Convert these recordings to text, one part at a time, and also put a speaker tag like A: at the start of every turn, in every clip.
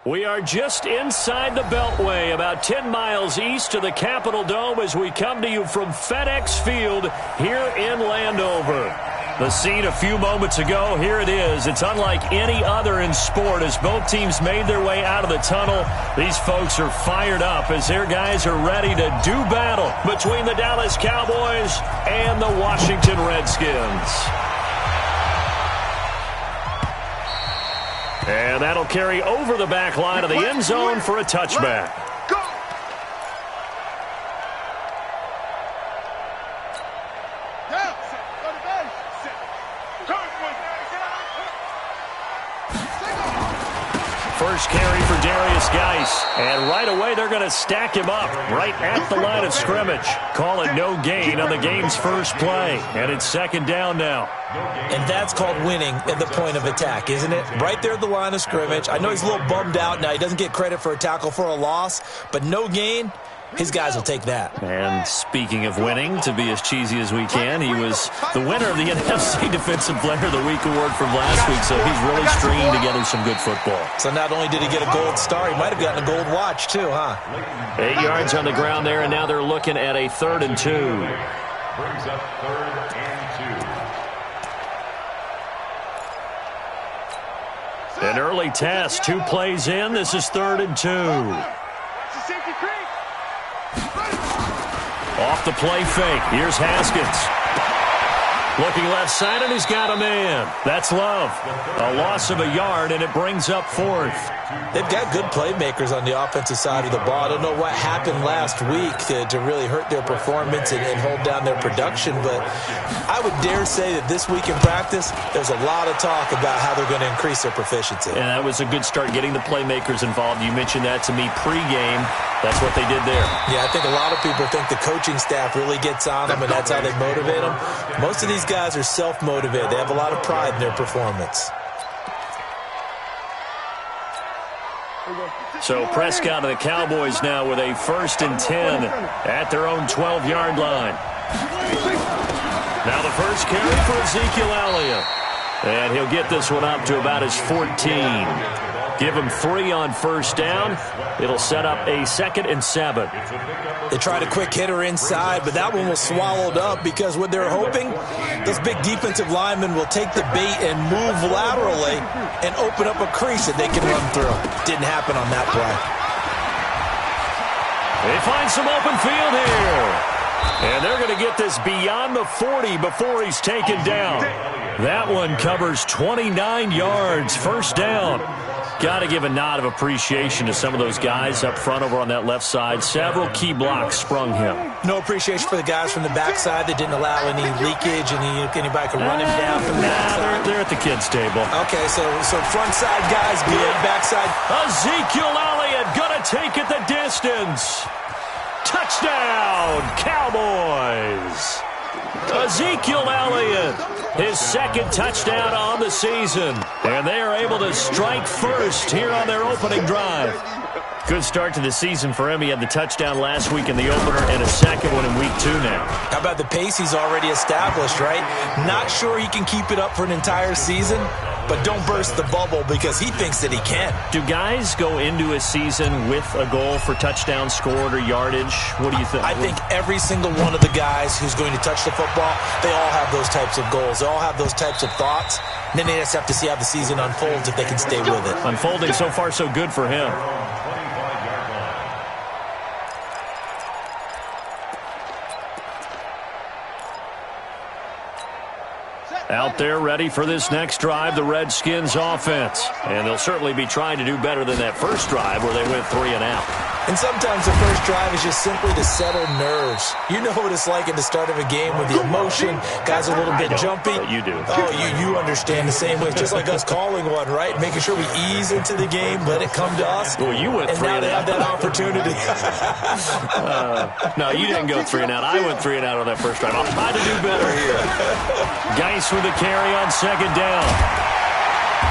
A: We are just inside the Beltway, about 10 miles east of the Capitol Dome as we come to you from FedEx Field here in Landover. The scene a few moments ago, here it is. It's unlike any other in sport as both teams made their way out of the tunnel. These folks are fired up as their guys are ready to do battle between the Dallas Cowboys and the Washington Redskins. And that'll carry over the back line of the end zone for a touchback. First carry for Darius Geis. And right away, they're going to stack him up right at the line of scrimmage. Call it no gain on the game's first play. And it's second down now.
B: And that's called winning at the point of attack, isn't it? Right there at the line of scrimmage. I know he's a little bummed out now. He doesn't get credit for a tackle for a loss. But no gain, his guys will take that.
A: And speaking of winning, to be as cheesy as we can, he was the winner of the NFC Defensive Player of the Week award from last week, so he's really stringing together some good football.
B: So not only did he get a gold star, he might have gotten a gold watch too, huh?
A: 8 yards on the ground there, and now they're looking at a 3rd and 2.
C: Brings up 3rd and 2.
A: An early test, 2 plays in. This is 3rd and 2. Off the play fake. Here's Haskins. Looking left side, and he's got a man. That's Love. A loss of a yard, and it brings up 4th.
B: They've got good playmakers on the offensive side of the ball. I don't know what happened last week to really hurt their performance and hold down their production, but I would dare say that this week in practice, there's a lot of talk about how they're going to increase their proficiency.
A: And that was a good start, getting the playmakers involved. You mentioned that to me pregame. That's what they did there.
B: Yeah, I think a lot of people think the coaching staff really gets on them, and that's how they motivate them. Most of these guys are self-motivated. They have a lot of pride in their performance.
A: So Prescott and the Cowboys now with a 1st and 10 at their own 12-yard line. Now the first carry for Ezekiel Elliott. And he'll get this one up to about his 14. Give him 3 on first down. It'll set up a 2nd and 7.
B: They tried a quick hitter inside, but that one was swallowed up because what they're hoping, those big defensive linemen will take the bait and move laterally and open up a crease that they can run through. Didn't happen on that play.
A: They find some open field here. And they're going to get this beyond the 40 before he's taken down. That one covers 29 yards. First down. Got to give a nod of appreciation to some of those guys up front over on that left side. Several key blocks sprung him.
B: No appreciation for the guys from the backside that didn't allow any leakage and anybody could run him down from the backside.
A: They're at the kids' table.
B: Okay, so front side guys good, backside.
A: Ezekiel Elliott gonna take it the distance. Touchdown, Cowboys. Ezekiel Elliott, his 2nd touchdown on the season. And they are able to strike first here on their opening drive. Good start to the season for him. He had the touchdown last week in the opener and a 2nd one in week 2 now.
B: How about the pace he's already established, right? Not sure he can keep it up for an entire season, but don't burst the bubble because he thinks that he can.
A: Do guys go into a season with a goal for touchdown scored or yardage? What do you think?
B: I think every single one of the guys who's going to touch the football, they all have those types of goals. They all have those types of thoughts. And then they just have to see how the season unfolds if they can stay with it.
A: Unfolding so far so good for him. Out there ready for this next drive, the Redskins offense. And they'll certainly be trying to do better than that first drive where they went 3 and out.
B: And sometimes the first drive is just simply to settle nerves. You know what it's like at the start of a game with the emotion. Guys are a little bit jumpy.
A: You do.
B: Oh, you understand the same way. It's just like us calling one, right? Making sure we ease into the game, let it come to us.
A: Well, you went 3 and out.
B: And now they have that opportunity.
A: No, you didn't go 3 and out. I went 3 and out on that first drive. I'll try to do better here. Geis with the carry on 2nd down.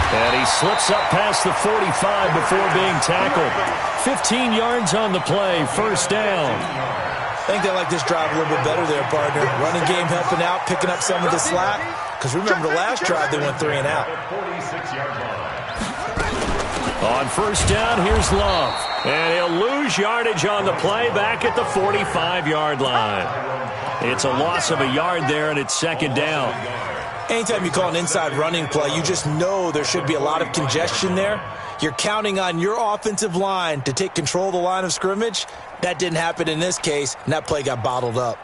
A: And he slips up past the 45 before being tackled. 15 yards on the play, first down.
B: I think they like this drive a little bit better there, partner. Running game helping out, picking up some of the slack. Because remember, the last drive they went 3 and out.
A: On first down, here's Love. And he'll lose yardage on the play back at the 45-yard line. It's a loss of a yard there, and it's second down.
B: Anytime you call an inside running play, you just know there should be a lot of congestion there. You're counting on your offensive line to take control of the line of scrimmage. That didn't happen in this case, and that play got bottled up.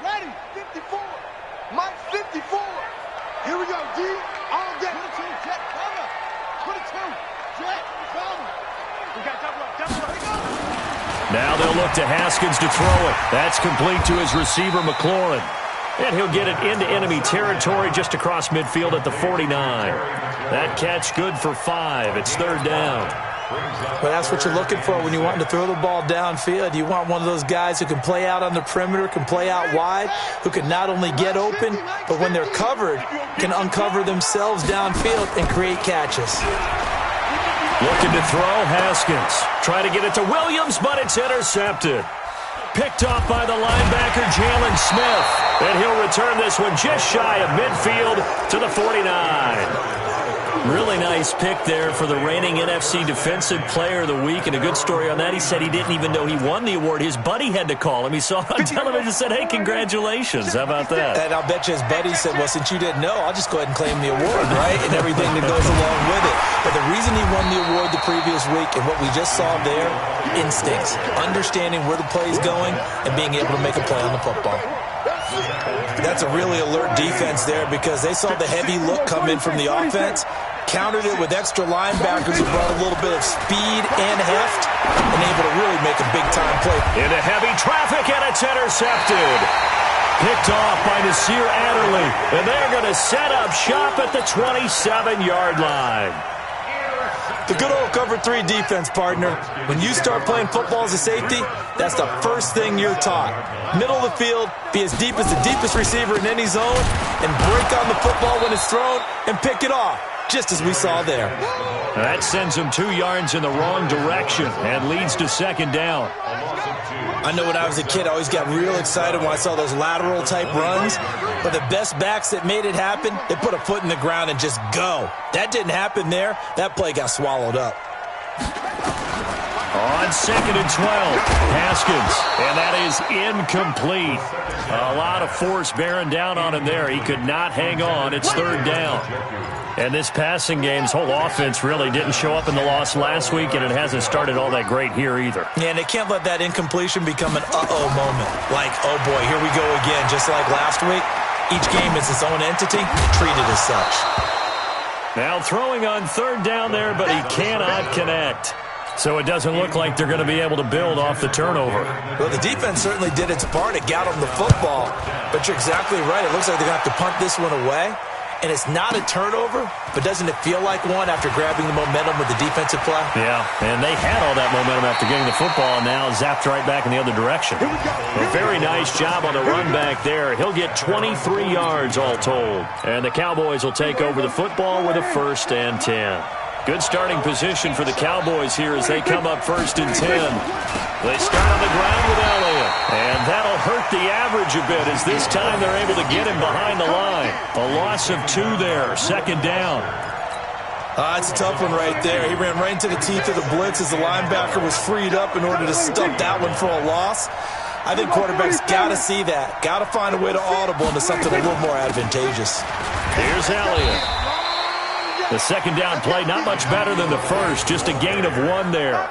D: Ready, 54. Mike 54. Here we go, D. All day. 22, jet, cover. 22, jet, cover. We got double up, here we go.
A: Now they'll look to Haskins to throw it. That's complete to his receiver, McLaurin. And he'll get it into enemy territory just across midfield at the 49. That catch good for 5. It's third down.
B: Well, that's what you're looking for when you want to throw the ball downfield. You want one of those guys who can play out on the perimeter, can play out wide, who can not only get open, but when they're covered, can uncover themselves downfield and create catches.
A: Looking to throw, Haskins. Try to get it to Williams, but it's intercepted. Picked off by the linebacker, Jalen Smith. And he'll return this one just shy of midfield to the 49. Really nice pick there for the reigning NFC Defensive Player of the Week. And a good story on that, he said he didn't even know he won the award. His buddy had to call him. He saw it on television and said, hey, congratulations. How about that?
B: And I'll bet you his buddy said, well, since you didn't know, I'll just go ahead and claim the award, right? And everything that goes along with it. But the reason he won the award the previous week and what we just saw there, instincts, understanding where the play is going and being able to make a play on the football. That's a really alert defense there because they saw the heavy look come in from the offense, countered it with extra linebackers who brought a little bit of speed and heft, and able to really make a big-time play.
A: Into heavy traffic, and it's intercepted. Picked off by Nasir Adderley, and they're going to set up shop at the 27-yard line.
B: The good old cover 3 defense, partner. When you start playing football as a safety, that's the first thing you're taught. Middle of the field, be as deep as the deepest receiver in any zone, and break on the football when it's thrown and pick it off, just as we saw there.
A: That sends him 2 yards in the wrong direction and leads to second down.
B: I know when I was a kid, I always got real excited when I saw those lateral-type runs. But the best backs that made it happen, they put a foot in the ground and just go. That didn't happen there. That play got swallowed up.
A: On second and 12, Haskins, and that is incomplete. A lot of force bearing down on him there. He could not hang on. It's third down. And this passing game's whole offense really didn't show up in the loss last week, and it hasn't started all that great here either.
B: Yeah, and they can't let that incompletion become an uh-oh moment. Like, oh boy, here we go again, just like last week. Each game is its own entity, treated as such.
A: Now throwing on third down there, but he cannot connect. So it doesn't look like they're going to be able to build off the turnover.
B: Well, the defense certainly did its part. It got them the football. But you're exactly right. It looks like they're going to have to punt this one away. And it's not a turnover, but doesn't it feel like one after grabbing the momentum with the defensive play?
A: Yeah, and they had all that momentum after getting the football, and now zapped right back in the other direction. A very nice job on the run back there. He'll get 23 yards all told. And the Cowboys will take over the football with a 1st and 10. Good starting position for the Cowboys here as they come up 1st and 10. They start on the ground with Elliott. And that'll hurt the average a bit as this time they're able to get him behind the line. A loss of 2 there, second down.
B: That's a tough one right there. He ran right into the teeth of the blitz as the linebacker was freed up in order to stuff that one for a loss. I think quarterbacks got to see that. Got to find a way to audible into something a little more advantageous.
A: Here's Elliott. The second down play, not much better than the first, just a gain of 1 there.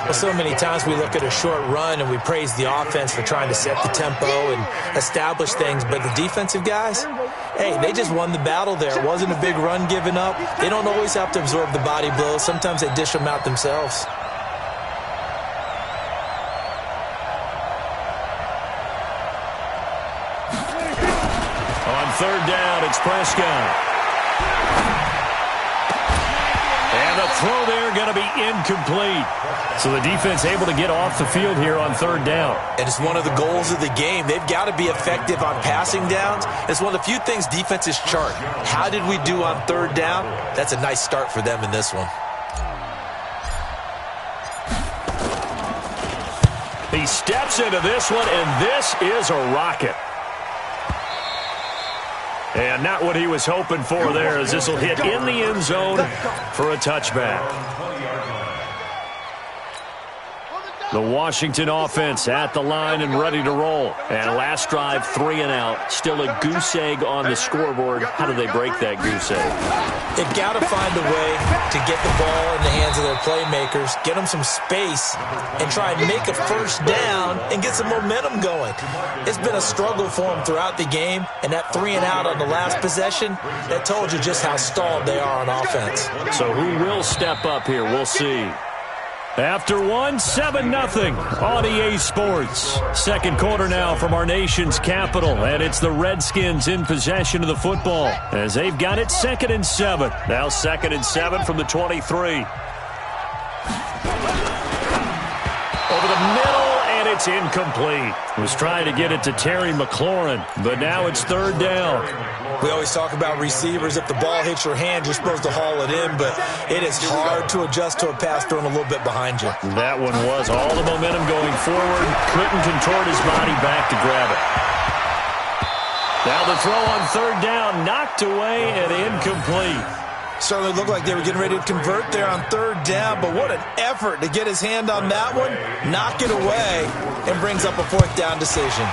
B: Well, so many times we look at a short run and we praise the offense for trying to set the tempo and establish things, but the defensive guys, hey, they just won the battle there. It wasn't a big run given up. They don't always have to absorb the body blows. Sometimes they dish them out themselves.
A: On third down, it's Prescott. And the throw there going to be incomplete. So the defense able to get off the field here on third down.
B: And it's one of the goals of the game. They've got to be effective on passing downs. It's one of the few things defenses chart. How did we do on third down? That's a nice start for them in this one.
A: He steps into this one, and this is a rocket. And not what he was hoping for there, as this will hit in the end zone for a touchback. The Washington offense at the line and ready to roll. And last drive, 3 and out. Still a goose egg on the scoreboard. How do they break that goose egg?
B: They've got to find a way to get the ball in the hands of their playmakers, get them some space, and try and make a first down and get some momentum going. It's been a struggle for them throughout the game, and that 3 and out on the last possession, that told you just how stalled they are on offense.
A: So who will step up here? We'll see. After 7-0 on EA Sports. Second quarter now from our nation's capital, and it's the Redskins in possession of the football as they've got it 2nd and 7. Now 2nd and 7 from the 23. Over the middle, and it's incomplete. Was trying to get it to Terry McLaurin, but now it's 3rd down.
B: We always talk about receivers. If the ball hits your hand, you're supposed to haul it in, but it is hard to adjust to a pass thrown a little bit behind you.
A: That one was all the momentum going forward. Couldn't contort his body back to grab it. Now the throw on 3rd down, knocked away and incomplete.
B: Certainly looked like they were getting ready to convert there on 3rd down, but what an effort to get his hand on that one, knock it away, and brings up a 4th down decision.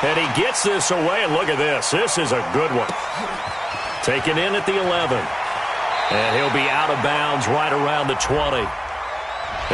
A: And he gets this away, and look at this. This is a good one. Taken in at the 11. And he'll be out of bounds right around the 20.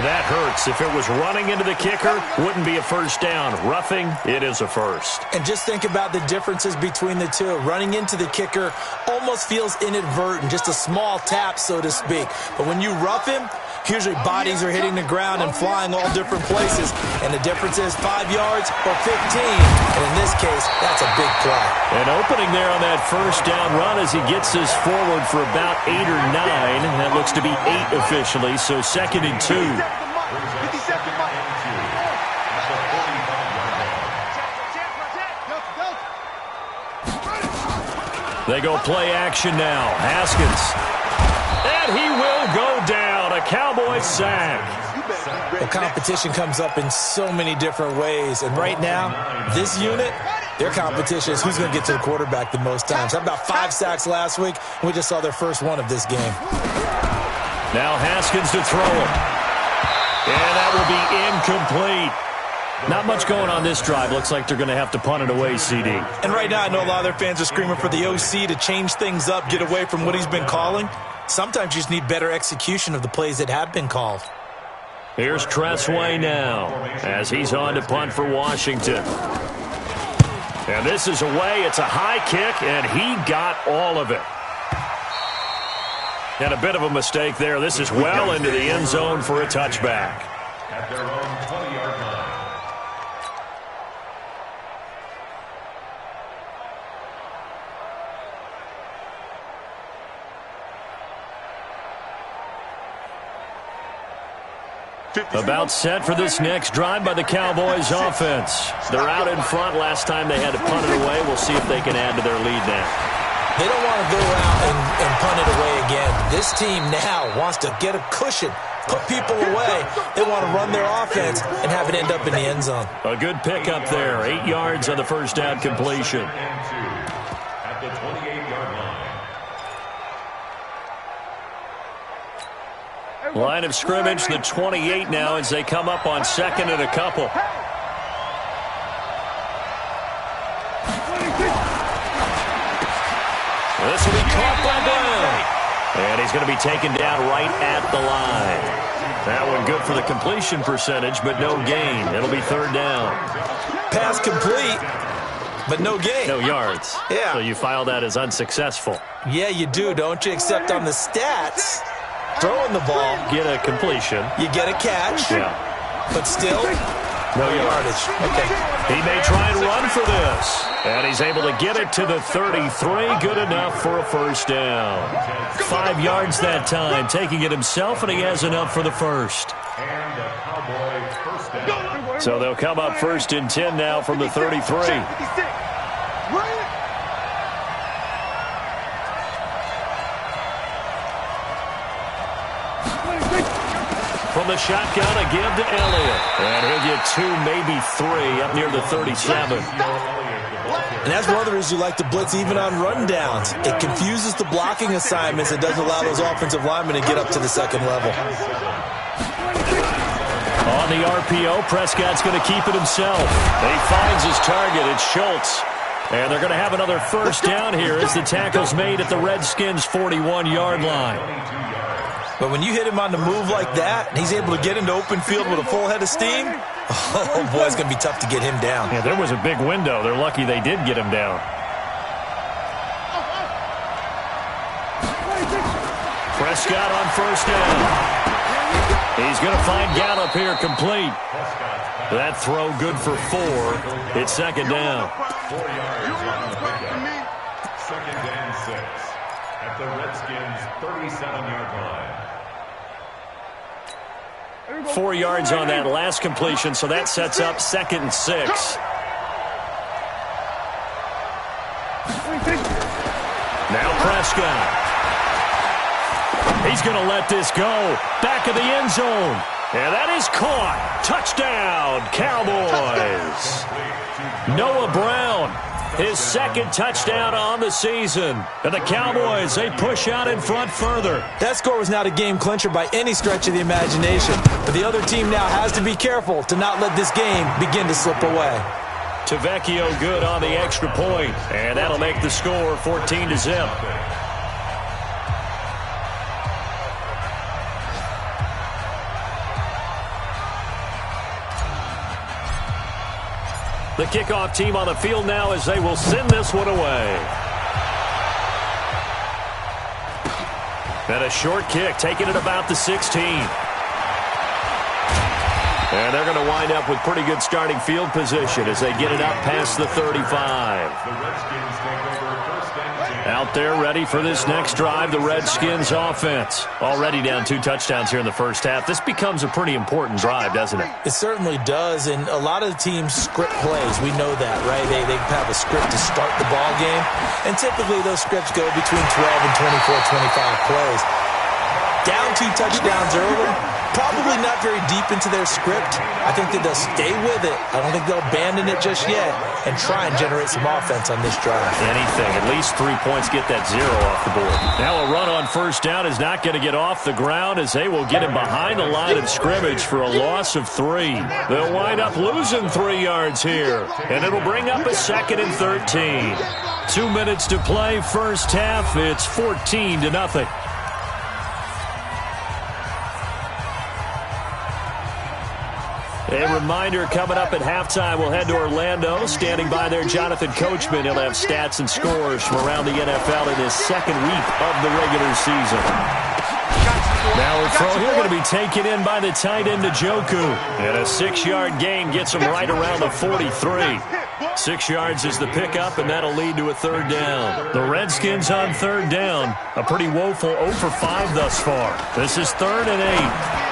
A: That hurts. If it was running into the kicker, wouldn't be a first down. Roughing, it is a first.
B: And just think about the differences between the two. Running into the kicker almost feels inadvertent, just a small tap, so to speak. But when you rough him, usually bodies are hitting the ground and flying all different places. And the difference is 5 yards or 15. And in this case, that's a big play.
A: An opening there on that first down run as he gets this forward for about 8 or 9. That looks to be 8 officially, so 2nd and 2. They go play action now. Haskins. And he will go down. A Cowboy sack.
B: Well, competition comes up in so many different ways. And right now, this unit, their competition is who's going to get to the quarterback the most times. How about 5 sacks last week? We just saw their first one of this game.
A: Now Haskins to throw him. And that will be incomplete. Not much going on this drive. Looks like they're going to have to punt it away, CD.
B: And right now, I know a lot of their fans are screaming for the OC to change things up, get away from what he's been calling. Sometimes you just need better execution of the plays that have been called.
A: Here's Tressway now as he's on to punt for Washington. And this is away. It's a high kick, and he got all of it. And a bit of a mistake there. This is well into the end zone for a touchback.
C: At their own 20-yard line.
A: About set for this next drive by the Cowboys offense. They're out in front. Last time they had to punt it away. We'll see if they can add to their lead now.
B: They don't want to go out and punt it away again. This team now wants to get a cushion, put people away. They want to run their offense and have it end up in the end zone.
A: A good pickup there. 8 yards on the first down completion.
C: At the 28-yard line.
A: Line of scrimmage, the 28 now as they come up on 2nd and a couple. This will be caught by Brown. And he's going to be taken down right at the line. That one good for the completion percentage, but no gain. It'll be 3rd down.
B: Pass complete, but no gain.
A: No yards.
B: Yeah.
A: So you file that as unsuccessful.
B: Yeah, you do, don't you? Except on the stats, throwing the ball,
A: Get a completion.
B: you get a catch,
A: Yeah.
B: but still, no yardage. Okay.
A: He may try and run for this. And he's able to get it to the 33. Good enough for a first down. 5 yards that time, taking it himself, and he has enough for the first.
C: And the Cowboys first down.
A: So they'll come up 1st and 10 now from the 33. From the shotgun, a give to Elliott. And he'll get 2, maybe 3, up near the 37.
B: And that's one of the reasons you like to blitz even on rundowns. It confuses the blocking assignments and doesn't allow those offensive linemen to get up to the second level.
A: On the RPO, Prescott's going to keep it himself. He finds his target. It's Schultz. And they're going to have another first down here as the tackle's made at the Redskins' 41-yard line.
B: But when you hit him on the move like that, and he's able to get into open field with a full head of steam, oh, boy, it's going to be tough to get him down.
A: Yeah, there was a big window. They're lucky they did get him down. Prescott on first down. He's going to find Gallup here complete. That throw good for 4. It's second down.
C: 4 yards on the pickup. Second and 6 at the Redskins' 37-yard line.
A: 4 yards on that last completion, so that sets up second and 6. Now Prescott. He's going to let this go. Back of the end zone. And that is caught. Touchdown, Cowboys. Noah Brown, his second touchdown on the season. And the Cowboys, they push out in front further.
B: That score was not a game clincher by any stretch of the imagination. But the other team now has to be careful to not let this game begin to slip away.
A: Tavecchio good on the extra point. And that'll make the score 14-0. The kickoff team on the field now as they will send this one away. And a short kick, taking it about the 16. And they're going to wind up with pretty good starting field position as they get it up past the 35.
C: The Redskins take over first and 10.
A: Out there ready for this next drive, the Redskins offense. Already down 2 touchdowns here in the first half. This becomes a pretty important drive, doesn't it?
B: It certainly does, and a lot of the teams script plays. We know that, right? They have a script to start the ball game, and typically those scripts go between 12 and 24, 25 plays. Down 2 touchdowns early, probably not very deep into their script. I think that they'll stay with it. I don't think they'll abandon it just yet and try and generate some offense on this drive.
A: Anything. At least 3 points, get that 0 off the board. Now a run on first down is not going to get off the ground as they will get him behind the line of scrimmage for a loss of 3. They'll wind up losing 3 yards here, and it'll bring up a second and 13. 2 minutes to play first half. It's 14-0. A reminder, coming up at halftime, we'll head to Orlando. Standing by there, Jonathan Coachman. He'll have stats and scores from around the NFL in his second week of the regular season. Now a throw here going to be taken in by the tight end, Njoku. And a 6-yard gain gets him right around the 43. 6 yards is the pickup, and that'll lead to a third down. The Redskins on third down. A pretty woeful 0 for 5 thus far. This is 3rd and 8.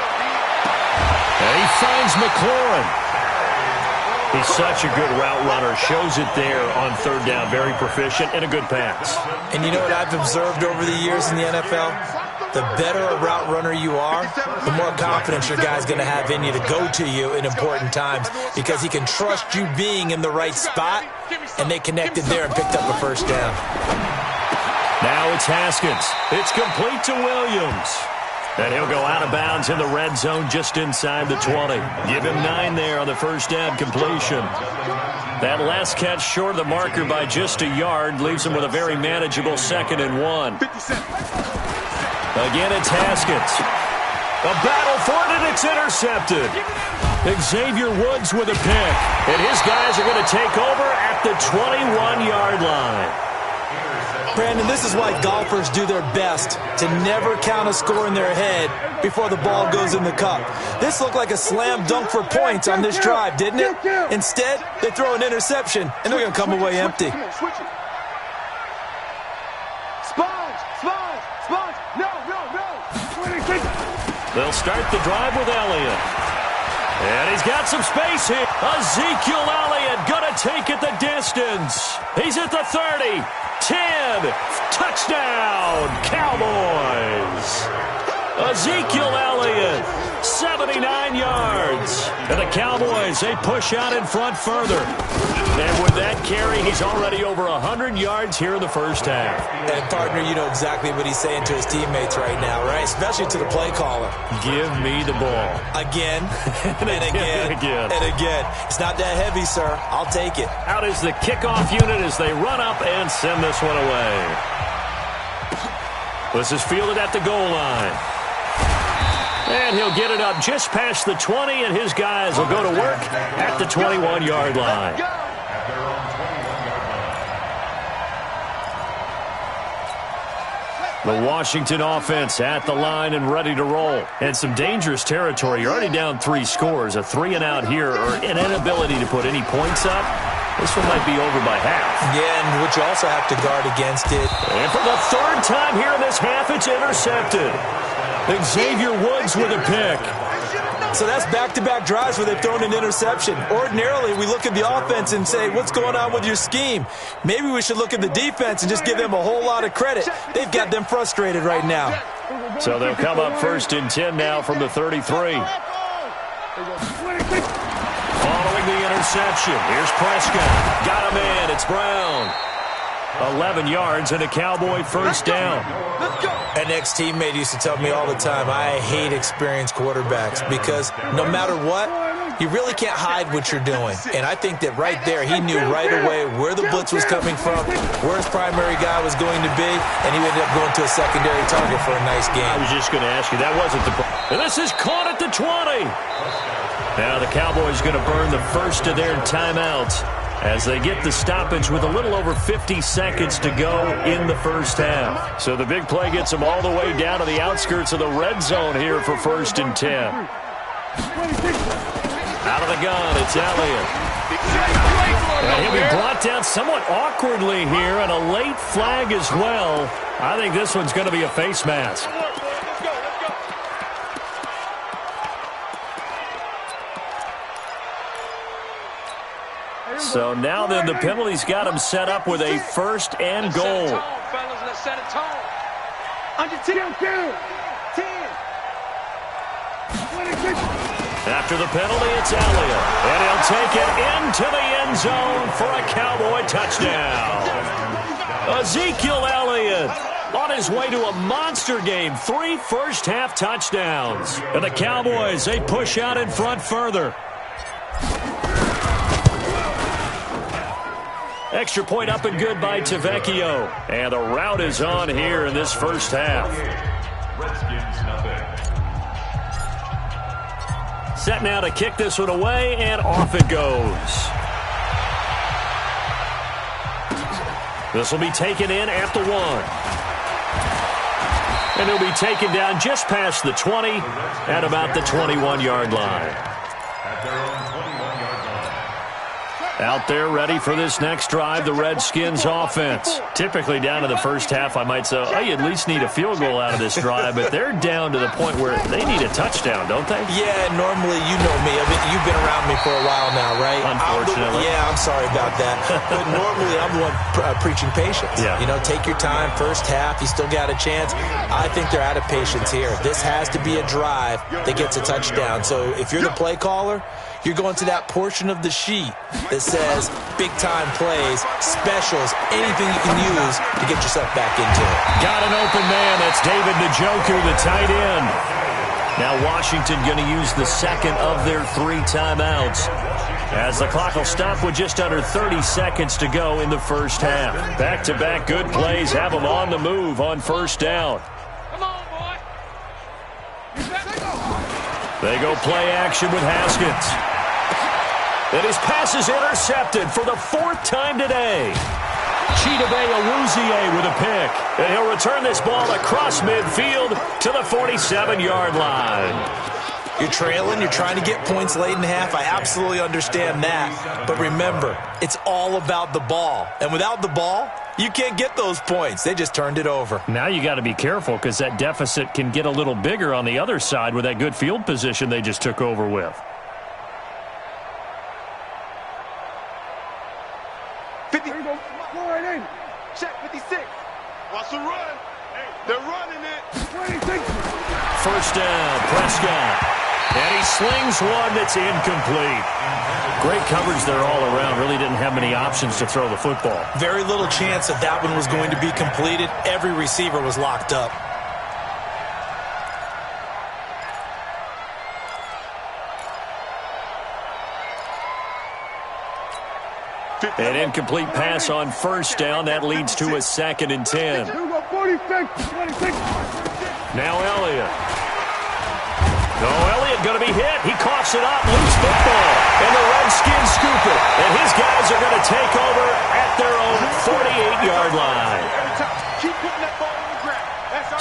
A: And he finds McLaurin. He's such a good route runner. Shows it there on third down. Very proficient and a good pass.
B: And you know what I've observed over the years in the NFL? The better a route runner you are, the more confidence your guy's going to have in you to go to you in important times because he can trust you being in the right spot, and they connected there and picked up a first down.
A: Now it's Haskins. It's complete to Williams. And he'll go out of bounds in the red zone just inside the 20. Give him 9 there on the first down completion. That last catch short of the marker by just a yard leaves him with a very manageable 2nd and 1. Again, it's Haskins. A battle for it, and it's intercepted. Xavier Woods with a pick. And his guys are going to take over at the 21-yard line.
B: Brandon, this is why golfers do their best to never count a score in their head before the ball goes in the cup. This looked like a slam dunk for points on this drive, didn't it? Instead, they throw an interception, and they're going to come away empty.
A: They'll start the drive with Elliott. And he's got some space here. Ezekiel Elliott going to take it the distance. He's at the 30. 10. Touchdown, Cowboys. Ezekiel Elliott, 79 yards. And the Cowboys, they push out in front further. And with that carry, he's already over 100 yards here in the first half.
B: And, partner, you know exactly what he's saying to his teammates right now, right? Especially to the play caller.
A: Give me the ball.
B: Again, and again, and again. It's not that heavy, sir. I'll take it.
A: Out is the kickoff unit as they run up and send this one away. This is fielded at the goal line. And he'll get it up just past the 20, and his guys will go to work at the 21-yard line. The Washington offense at the line and ready to roll. And some dangerous territory. You're already down 3 scores. A 3-and-out here, or an inability to put any points up. This one might be over by half.
B: Yeah, and which you also have to guard against it.
A: And for the 3rd time here in this half, it's intercepted. Xavier Woods with a pick.
B: So that's back-to-back drives where they've thrown an interception. Ordinarily, we look at the offense and say, what's going on with your scheme? Maybe we should look at the defense and just give them a whole lot of credit. They've got them frustrated right now.
A: So they'll come up 1st and 10 now from the 33. Following the interception, here's Prescott. Got him in. It's Brown. 11 yards and a Cowboy first down.
B: An ex-teammate used to tell me all the time, I hate experienced quarterbacks because no matter what, you really can't hide what you're doing. And I think that right there, he knew right away where the blitz was coming from, where his primary guy was going to be, and he ended up going to a secondary target for a nice game.
A: I was just going to ask you, that wasn't the... And this is caught at the 20. Now the Cowboys going to burn the first of their timeouts as they get the stoppage with a little over 50 seconds to go in the first half. So the big play gets them all the way down to the outskirts of the red zone here for 1st and 10. Out of the gun, it's Elliott. And he'll be brought down somewhat awkwardly here, and a late flag as well. I think this one's going to be a face mask. So now then the penalty's got him set up with a 1st and goal. After the penalty, it's Elliott. And he'll take it into the end zone for a Cowboy touchdown. Ezekiel Elliott on his way to a monster game. 3 first-half touchdowns. And the Cowboys, they push out in front further. Extra point up and good by Tavecchio. And the route is on here in this first half.
C: Redskins nothing.
A: Set now to kick this one away, and off it goes. This will be taken in at the 1. And he'll be taken down just past the 20 at about the 21-yard line.
C: At their own 21-yard line.
A: Out there ready for this next drive, the Redskins offense. Typically down to the first half, I might say, oh, you at least need a field goal out of this drive, but they're down to the point where they need a touchdown, don't they?
B: Yeah, normally, you know me. I mean, you've been around me for a while now, right?
A: Unfortunately.
B: I'm sorry about that. But normally, I'm the one preaching patience.
A: Yeah.
B: You know, take your time, first half, you still got a chance. I think they're out of patience here. This has to be a drive that gets a touchdown. So if you're the play caller, you're going to that portion of the sheet that says big-time plays, specials, anything you can use to get yourself back into it.
A: Got an open man. That's David Njoku, the tight end. Now Washington going to use the second of their 3 timeouts as the clock will stop with just under 30 seconds to go in the first half. Back-to-back good plays have them on the move on first down.
D: Come on, boy.
A: They go play action with Haskins. And his pass is intercepted for the 4th time today. Chidobe Awuzie with a pick. And he'll return this ball across midfield to the 47-yard line.
B: You're trailing, you're trying to get points late in half. I absolutely understand that. But remember, it's all about the ball. And without the ball, you can't get those points. They just turned it over.
A: Now you got to be careful because that deficit can get a little bigger on the other side with that good field position they just took over with.
D: 50. There you go. Go right in. Check 56. Watch the run. They're running it. 26.
A: First down, Prescott. And he slings one that's incomplete. Great coverage there all around. Really didn't have many options to throw the football.
B: Very little chance that that one was going to be completed. Every receiver was locked up.
A: An incomplete pass on first down. That leads to a 2nd and 10. Now Elliott. No, Elliott going to be hit. He coughs it up. Loose football. And the Redskins scoop it. And his guys are going to take over at their own 48-yard line.
D: Keep putting that ball on the ground.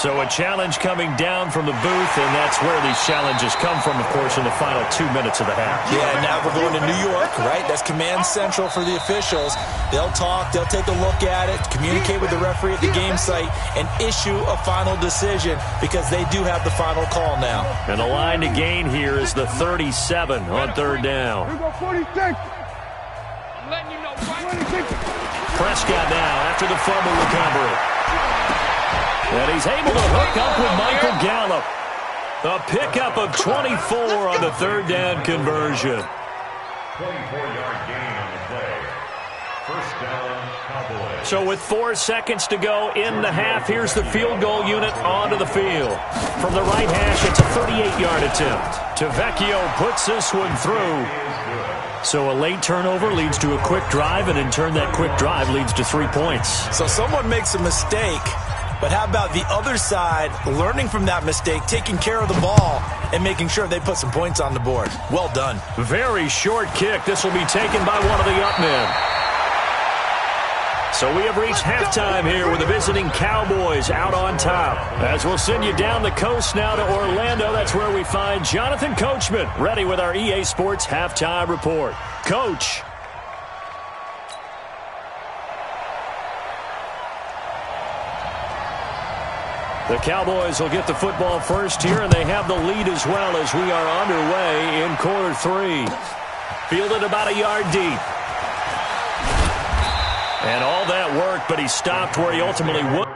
A: So a challenge coming down from the booth, and that's where these challenges come from, of course, in the final 2 minutes of the half.
B: Yeah, now we're going to New York, right? That's command central for the officials. They'll talk, they'll take a look at it, communicate with the referee at the game site, and issue a final decision because they do have the final call now.
A: And the line to gain here is the 37 on 3rd down. Prescott now after the fumble recovery. And he's able to hook up with Michael Gallup. A pickup of 24 on the 3rd down conversion.
C: 24-yard gain on the play. First down, Cowboys.
A: So with 4 seconds to go in the half, here's the field goal unit onto the field. From the right hash, it's a 38-yard attempt. Tavecchio puts this one through. So a late turnover leads to a quick drive, and in turn that quick drive leads to 3 points.
B: So someone makes a mistake, but how about the other side learning from that mistake, taking care of the ball, and making sure they put some points on the board? Well done.
A: Very short kick. This will be taken by one of the up men. So we have reached halftime here with the visiting Cowboys out on top. As we'll send you down the coast now to Orlando, that's where we find Jonathan Coachman, ready with our EA Sports Halftime Report. Coach. The Cowboys will get the football first here, and they have the lead as well as we are underway in quarter 3. Fielded about a yard deep. And all that work, but he stopped where he ultimately would.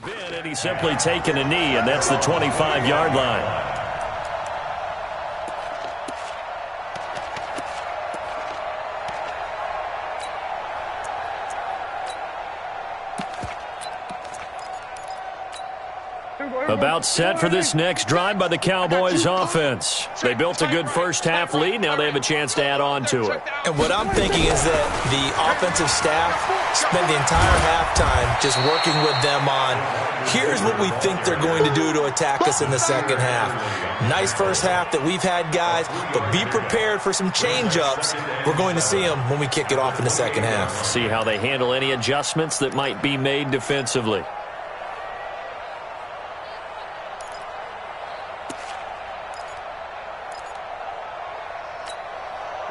A: And he's simply taken a knee, and that's the 25-yard line. About set for this next drive by the Cowboys offense. They built a good first-half lead. Now they have a chance to add on to it.
B: And what I'm thinking is that the offensive staff spent the entire halftime just working with them on, here's what we think they're going to do to attack us in the second half. Nice first half that we've had, guys, but be prepared for some change-ups. We're going to see them when we kick it off in the second half.
A: See how they handle any adjustments that might be made defensively.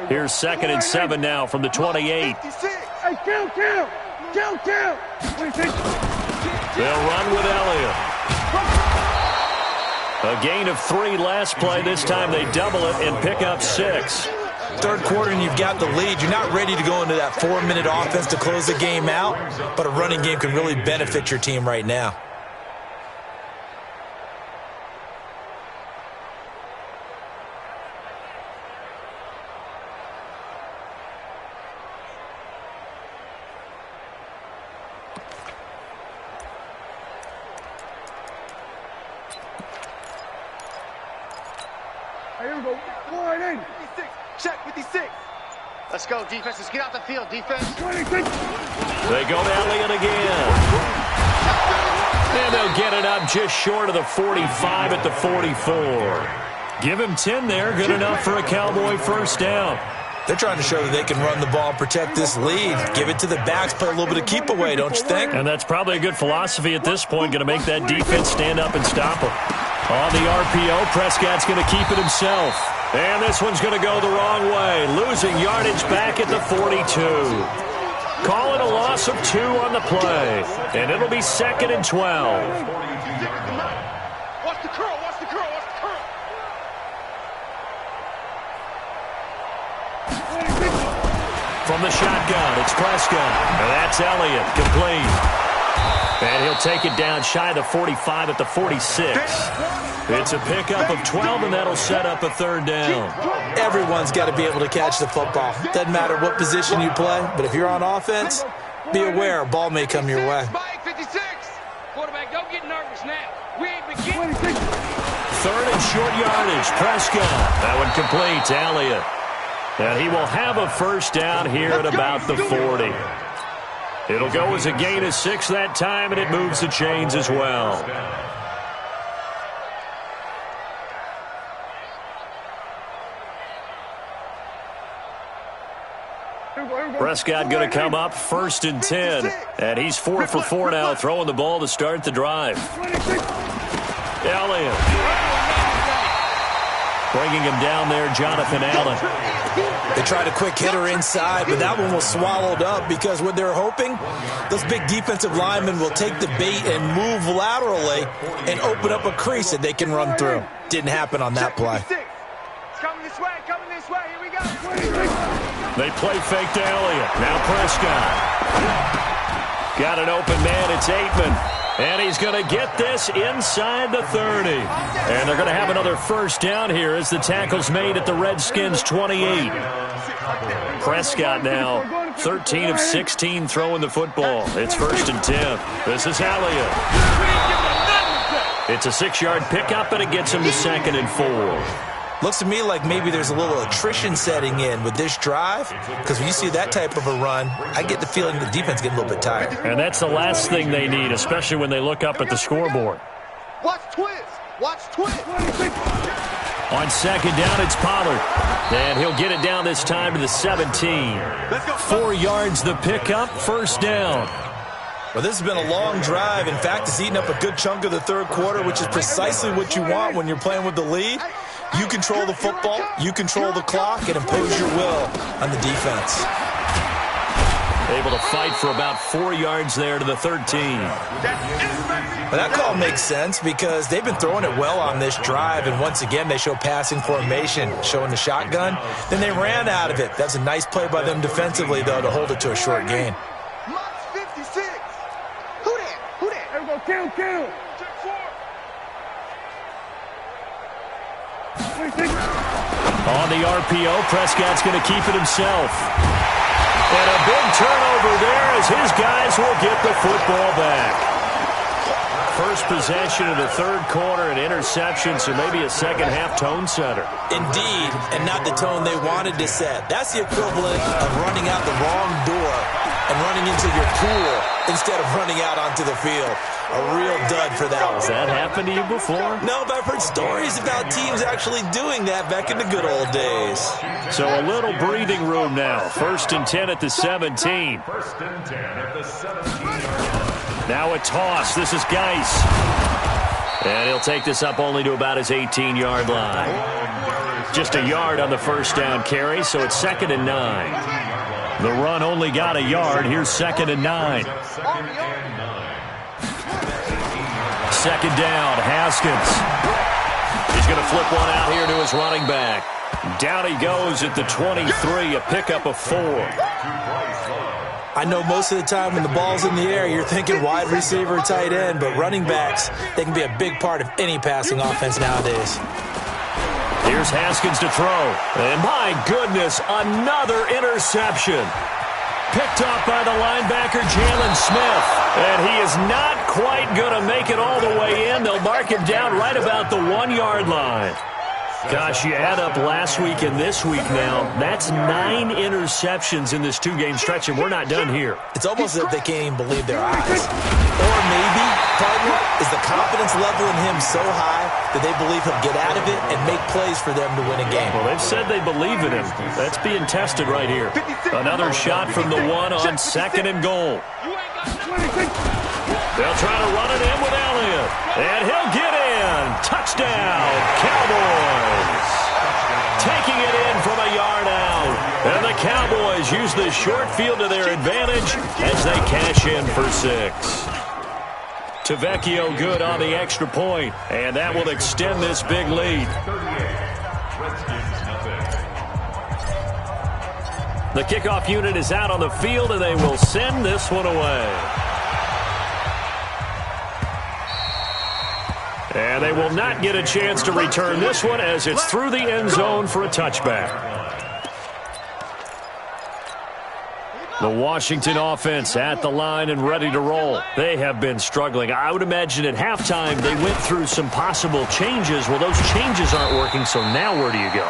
A: Here's 2nd and 7 now from the 28.
D: Hey, kill.
A: They'll run with Elliott. A gain of 3 last play. This time they double it and pick up 6.
B: Third quarter and you've got the lead. You're not ready to go into that 4-minute offense to close the game out, but a running game can really benefit your team right now.
D: Here we go. 480. 56. Check 56. Let's go, defense. Let's get out the field, defense. 26.
A: They go to Elliott again. And they'll get it up just short of the 45 at the 44. Give him 10 there. Good enough for a Cowboy first down.
B: They're trying to show that they can run the ball and protect this lead. Give it to the backs, play a little bit of keep away, don't you think?
A: And that's probably a good philosophy at this point. Going to make that defense stand up and stop them. On the RPO, Prescott's going to keep it himself. And this one's going to go the wrong way. Losing yardage back at the 42. Call it a loss of 2 on the play. And it'll be 2nd and 12.
D: Watch the curl.
A: From the shotgun, it's Prescott. And that's Elliott, complete. And he'll take it down shy of the 45 at the 46. It's a pickup of 12, and that'll set up a 3rd down.
B: Everyone's got to be able to catch the football. Doesn't matter what position you play, but if you're on offense, be aware a ball may come your way.
E: Spike 56. Quarterback, don't get nervous now. We ain't beginning.
A: 3rd and short yardage, Prescott. That one complete to Elliott. And he will have a first down here at about the 40. It'll go as a gain of 6 that time, and it moves the chains as well. Prescott going to come up 1st and 10. And he's 4 for 4 now, throwing the ball to start the drive. Elliott. Bringing him down there, Jonathan Allen.
B: They tried a quick hitter inside, but that one was swallowed up because what they're hoping, those big defensive linemen will take the bait and move laterally and open up a crease that they can run through. Didn't happen on that play.
D: It's coming this way. Here we go.
A: They play fake to Elliott. Now Prescott. Got an open man. It's Aitman. And he's going to get this inside the 30. And they're going to have another first down here as the tackle's made at the Redskins' 28. Prescott now 13 of 16 throwing the football. It's 1st and 10. This is Elliott. It's a 6-yard pickup, and it gets him to 2nd and 4.
B: Looks to me like maybe there's a little attrition setting in with this drive, because when you see that type of a run, I get the feeling the defense getting a little bit tired.
A: And that's the last thing they need, especially when they look up at the scoreboard.
D: Watch twist.
A: On 2nd down, it's Pollard. And he'll get it down this time to the 17. 4 yards the pickup, 1st down.
B: Well, this has been a long drive. In fact, it's eaten up a good chunk of the 3rd quarter, which is precisely what you want when you're playing with the lead. You control the football, you control the clock, and impose your will on the defense.
A: Able to fight for about 4 yards there to the 13.
B: Well, that call makes sense because they've been throwing it well on this drive, and once again they show passing formation, showing the shotgun. Then they ran out of it. That's a nice play by them defensively, though, to hold it to a short gain.
D: March 56. Who that? Here we go. Kill.
A: On the RPO, Prescott's going to keep it himself. And a big turnover there as his guys will get the football back. First possession of the 3rd quarter, an interception, so maybe a second-half tone setter.
B: Indeed, and not the tone they wanted to set. That's the equivalent of running out the wrong door and running into your pool instead of running out onto the field. A real dud for that one.
A: Has that happened to you before?
B: No, but I've heard stories about teams actually doing that back in the good old days.
A: So a little breathing room now. 1st and 10 at the 17.
C: 1st and 10 at the 17.
A: Now a toss. This is Geis. And he'll take this up only to about his 18-yard line. Just a yard on the 1st down carry, so it's 2nd and 9. The run only got a yard. Here's 2nd and 9. Second down, Haskins. He's going to flip one out here to his running back. Down he goes at the 23, a pickup of 4.
B: I know most of the time when the ball's in the air, you're thinking wide receiver, tight end, but running backs, they can be a big part of any passing offense nowadays.
A: Here's Haskins to throw. And my goodness, another interception. Picked up by the linebacker, Jalen Smith. And he is not quite going to make it all the way in. They'll mark him down right about the 1-yard line. Gosh, you add up last week and this week now, that's 9 interceptions in this 2-game stretch, and we're not done here.
B: It's almost as if they can't even believe their eyes. Or maybe, partner, is the confidence level in him so high that they believe he'll get out of it and make plays for them to win a game.
A: Well, they've said they believe in him. That's being tested right here. Another shot from the 1 on 2nd and goal. They'll try to run it in with Elliott. And he'll get in. Touchdown, Cowboys. Taking it in from a yard out. And the Cowboys use the short field to their advantage as they cash in for 6. Tavecchio good on the extra point, and that will extend this big lead. The kickoff unit is out on the field, and they will send this one away. And they will not get a chance to return this one as it's through the end zone for a touchback. The Washington offense at the line and ready to roll. They have been struggling. I would imagine at halftime they went through some possible changes. Well, those changes aren't working, so now where do you go?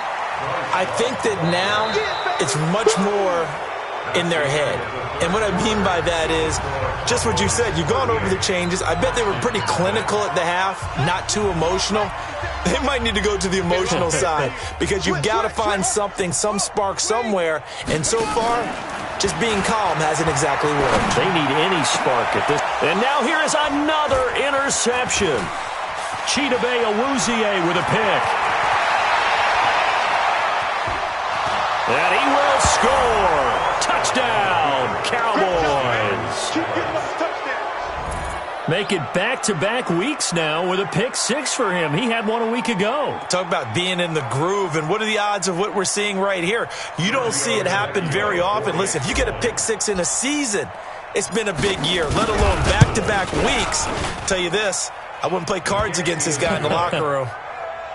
B: I think that now it's much more in their head. And what I mean by that is just what you said. You've gone over the changes. I bet they were pretty clinical at the half, not too emotional. They might need to go to the emotional side because you've got to find something, some spark somewhere. And so far, just being calm hasn't exactly worked.
A: They need any spark at this. And now here is another interception. Chidobe Awuzie with a pick. And he will score. Touchdown, Cowboys. Make it back-to-back weeks now with a pick 6 for him. He had one a week ago.
B: Talk about being in the groove, and what are the odds of what we're seeing right here? You don't see it happen very often. Listen, if you get a pick 6 in a season, it's been a big year, let alone back-to-back weeks. I'll tell you this, I wouldn't play cards against this guy in the locker room.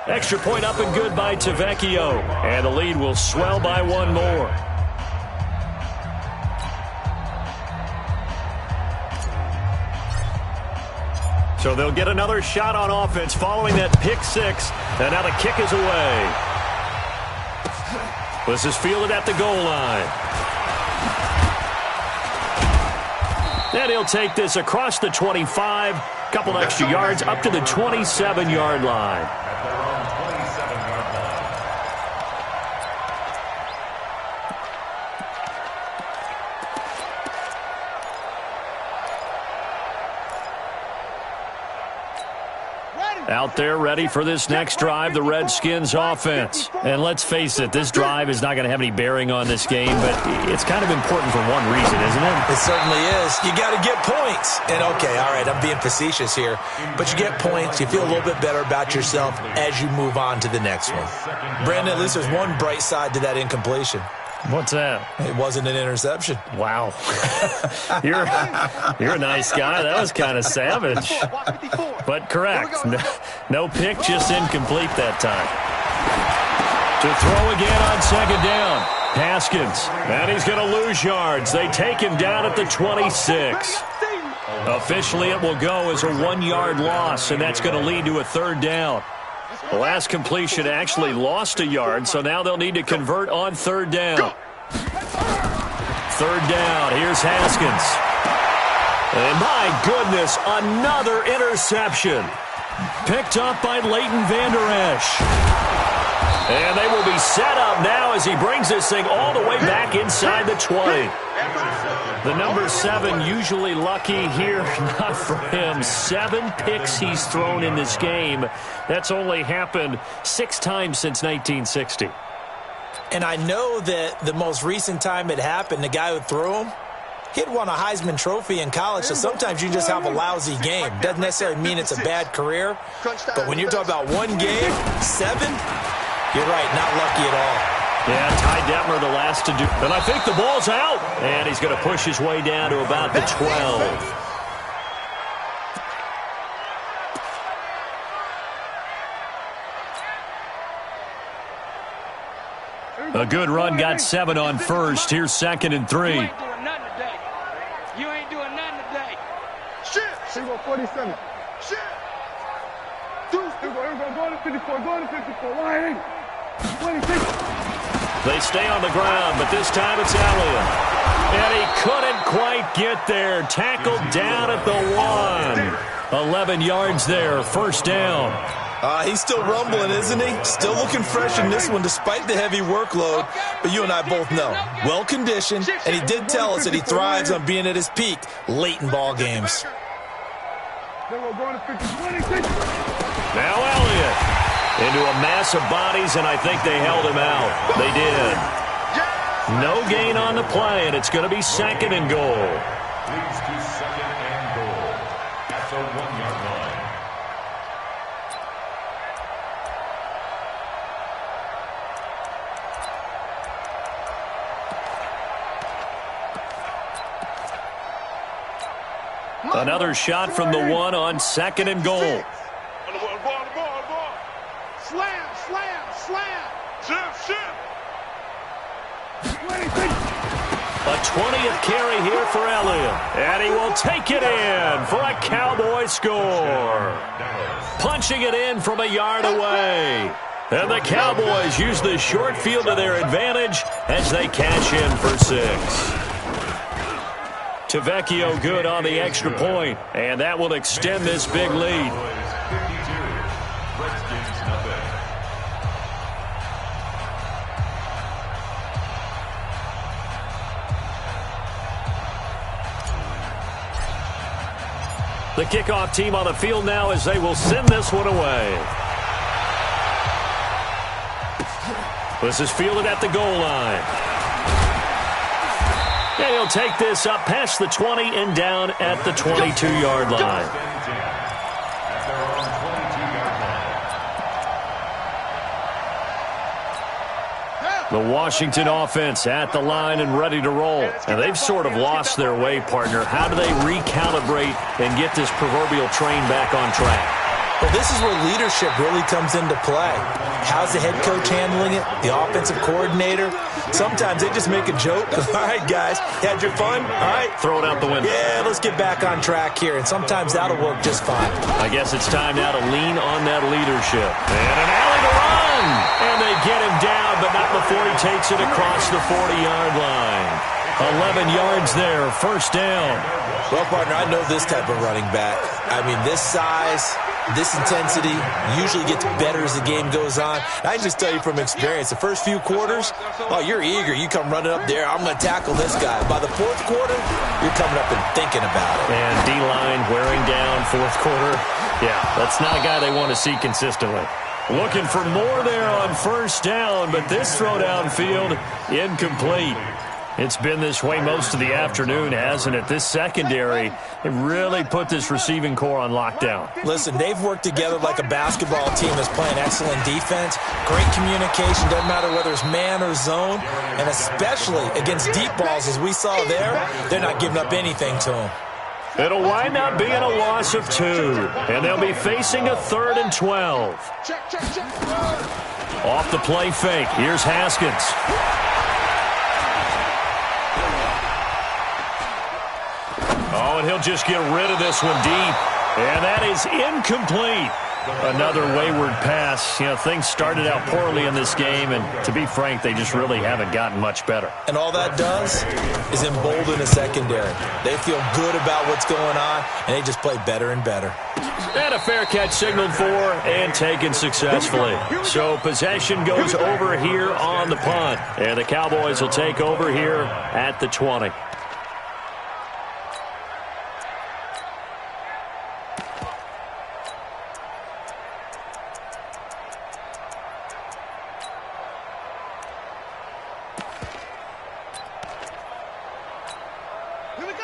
A: Extra point up and good by Tavecchio. And the lead will swell by 1 more. So they'll get another shot on offense following that pick 6. And now the kick is away. This is fielded at the goal line. And he'll take this across the 25. Couple extra yards up to the 27-yard line. Out there ready for this next drive, the Redskins offense. And let's face it, this drive is not going to have any bearing on this game, but it's kind of important for one reason, isn't it?
B: It certainly is. You got to get points. And okay, all right, I'm being facetious here, but you get points, you feel a little bit better about yourself as you move on to the next one. Brandon, at least there's one bright side to that incompletion.
A: What's that?
B: It wasn't an interception.
A: Wow. You're a nice guy. That was kind of savage. But correct. No pick, just incomplete that time. To throw again on 2nd down. Haskins. And he's going to lose yards. They take him down at the 26. Officially, it will go as a 1-yard loss, and that's going to lead to a 3rd down. The last completion actually lost a yard, so now they'll need to convert on 3rd down. 3rd down, here's Haskins. And my goodness, another interception. Picked up by Leighton Vander Esch. And they will be set up now as he brings this thing all the way back inside the 20. The number 7 usually lucky here, not for him. 7 picks he's thrown in this game. That's only happened 6 times since 1960.
B: And I know that the most recent time it happened, the guy who threw him, he had won a Heisman Trophy in college, so sometimes you just have a lousy game. Doesn't necessarily mean it's a bad career, but when you're talking about one game, 7, you're right, not lucky at all.
A: Yeah, Ty Detmer the last to do. And I think the ball's out. And he's going to push his way down to about the 12. A good run, got 7 on first. Here's 2nd and 3.
E: You ain't doing nothing today. You ain't doing nothing today.
D: Shit. Single 47. Shit. Deuce. Here we go. Go to 54. Go to 54. Line. 26.
A: They stay on the ground, but this time it's Elliott. And he couldn't quite get there. Tackled down at the 1. 11 yards there. First down.
B: He's still rumbling, isn't he? Still looking fresh in this one despite the heavy workload. But you and I both know, well-conditioned, and he did tell us that he thrives on being at his peak late in ball games.
D: Then we're going to 26.
A: Now Elliott into a mass of bodies, and I think they held him out. They did. No gain on the play, and it's going to be 2nd and goal.
C: Leads to 2nd and goal at the 1-yard line.
A: Another shot from the 1 on 2nd and goal.
D: On the ball. Slam. Shift. 26.
A: A 20th carry here for Elliott. And he will take it in for a Cowboy score. Punching it in from a yard away. And the Cowboys use the short field to their advantage as they cash in for 6. Tavecchio good on the extra point, and that will extend this big lead.
C: 52. Redskins nothing.
A: The kickoff team on the field now as they will send this one away. This is fielded at the goal line. And he'll take this up past the 20 and down at the 22-yard line. The Washington offense at the line and ready to roll. And they've sort of lost their way, partner. How do they recalibrate and get this proverbial train back on track?
B: Well, this is where leadership really comes into play. How's the head coach handling it? The offensive coordinator? Sometimes they just make a joke. All right, guys, had your fun? All right.
A: Throw it out the window.
B: Yeah, let's get back on track here. And sometimes that'll work just fine.
A: I guess it's time now to lean on that leadership. And an alley to run. And they get him down, but not before he takes it across the 40-yard line. 11 yards there, first down.
B: Well, partner, I know this type of running back. I mean, this size, this intensity usually gets better as the game goes on. And I can just tell you from experience, the first few quarters, oh, you're eager. You come running up there, I'm going to tackle this guy. By the fourth quarter, you're coming up and thinking about it.
A: And D-line wearing down fourth quarter. Yeah, that's not a guy they want to see consistently. Looking for more there on first down, but this throw downfield incomplete. It's been this way most of the afternoon, hasn't it? This secondary, it really put this receiving core on lockdown.
B: Listen, they've worked together like a basketball team that's playing excellent defense. Great communication, doesn't matter whether it's man or zone. And especially against deep balls, as we saw there, they're not giving up anything to them.
A: It'll wind up being a loss of 2, and they'll be facing a 3rd and 12. Off the play fake, here's Haskins. Oh, and he'll just get rid of this one deep. And that is incomplete. Another wayward pass. You know, things started out poorly in this game, and to be frank, they just really haven't gotten much better.
B: And all that does is embolden the secondary. They feel good about what's going on, and they just play better and better.
A: And a fair catch signaled for and taken successfully. So possession goes over here on the punt. And the Cowboys will take over here at the 20.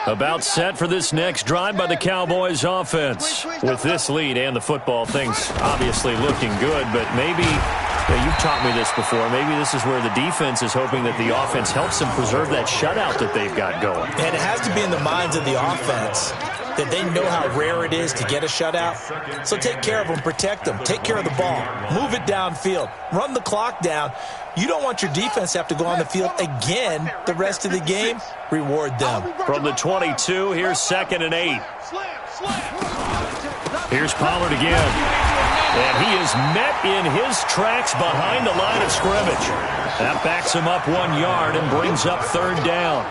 A: About set for this next drive by the Cowboys offense. With this lead and the football, things obviously looking good, but maybe, you've taught me this before, maybe this is where the defense is hoping that the offense helps them preserve that shutout that they've got going.
B: And it has to be in the minds of the offense that they know how rare it is to get a shutout. So take care of them, protect them, take care of the ball, move it downfield, run the clock down. You don't want your defense to have to go on the field again the rest of the game. Reward them.
A: From the 22, here's 2nd and 8. Here's Pollard again. And he is met in his tracks behind the line of scrimmage. That backs him up 1 yard and brings up 3rd down.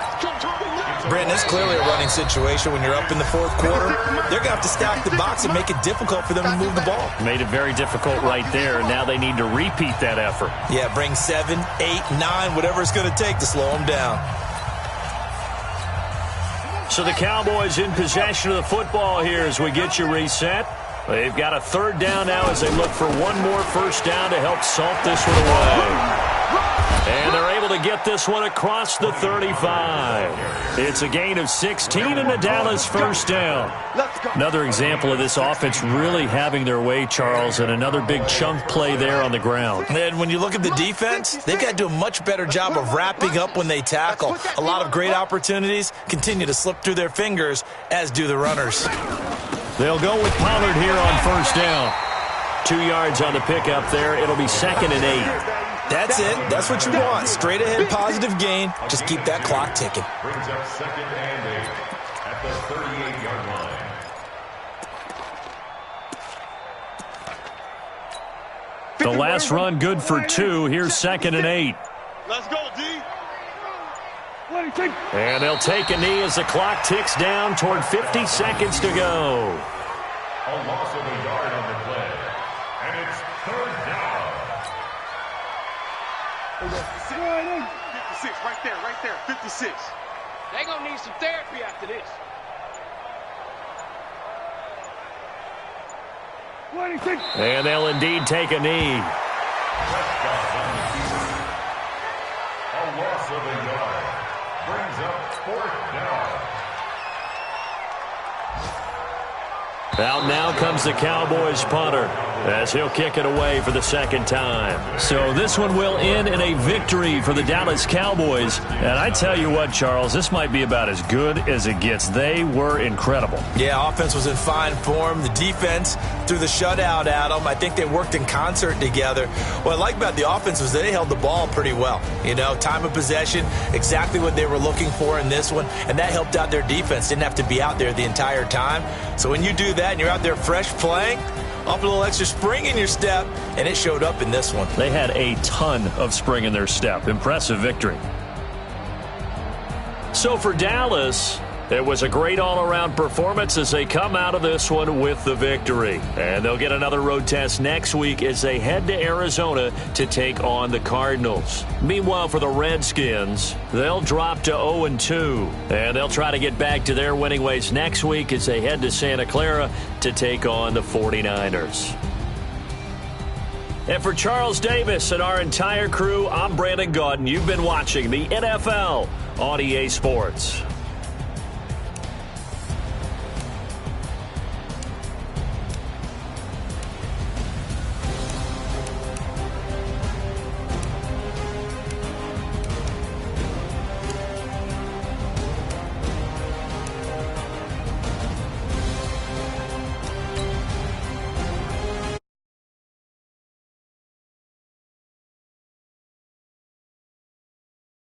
B: Brandon, it's clearly a running situation when you're up in the 4th quarter. They're going to have to stack the box and make it difficult for them to move the ball.
A: Made it very difficult right there. Now they need to repeat that effort.
B: Yeah, bring 7, 8, 9, whatever it's going to take to slow them down.
A: So the Cowboys in possession of the football here as we get you reset. They've got a 3rd down now as they look for one more 1st down to help salt this one away. And they're able to get this one across the 35. It's a gain of 16 and a Dallas 1st down. Another example of this offense really having their way, Charles, and another big chunk play there on the ground.
B: And when you look at the defense, they've got to do a much better job of wrapping up when they tackle. A lot of great opportunities continue to slip through their fingers, as do the runners.
A: They'll go with Pollard here on 1st down. 2 yards on the pickup there. It'll be 2nd and 8.
B: That's it. That's what you want. Straight ahead, positive gain. Just keep that clock ticking.
C: Brings up 2nd and 8 at the 38-yard line.
A: The last run good for 2. Here's 2nd and 8.
D: Let's go, D.
A: And they'll take a knee as the clock ticks down toward 50 seconds to go.
C: A loss of a yard on the play. And it's 3rd down.
D: 56, right there, 56.
E: They're going to need some therapy after this.
A: And they'll indeed take a knee.
C: A loss of a yard. Brings up 4th down.
A: Out now comes the Cowboys punter as he'll kick it away for the 2nd time. So this one will end in a victory for the Dallas Cowboys. And I tell you what, Charles, this might be about as good as it gets. They were incredible.
B: Yeah, offense was in fine form. The defense threw the shutout at them. I think they worked in concert together. What I like about the offense was they held the ball pretty well. You know, time of possession, exactly what they were looking for in this one. And that helped out their defense. Didn't have to be out there the entire time. So when you do that and you're out there fresh playing, off a little extra spring in your step, and it showed up in this one.
A: They had a ton of spring in their step. Impressive victory. So for Dallas, it was a great all-around performance as they come out of this one with the victory. And they'll get another road test next week as they head to Arizona to take on the Cardinals. Meanwhile, for the Redskins, they'll drop to 0-2. And they'll try to get back to their winning ways next week as they head to Santa Clara to take on the 49ers. And for Charles Davis and our entire crew, I'm Brandon Gaudin. You've been watching the NFL on EA Sports.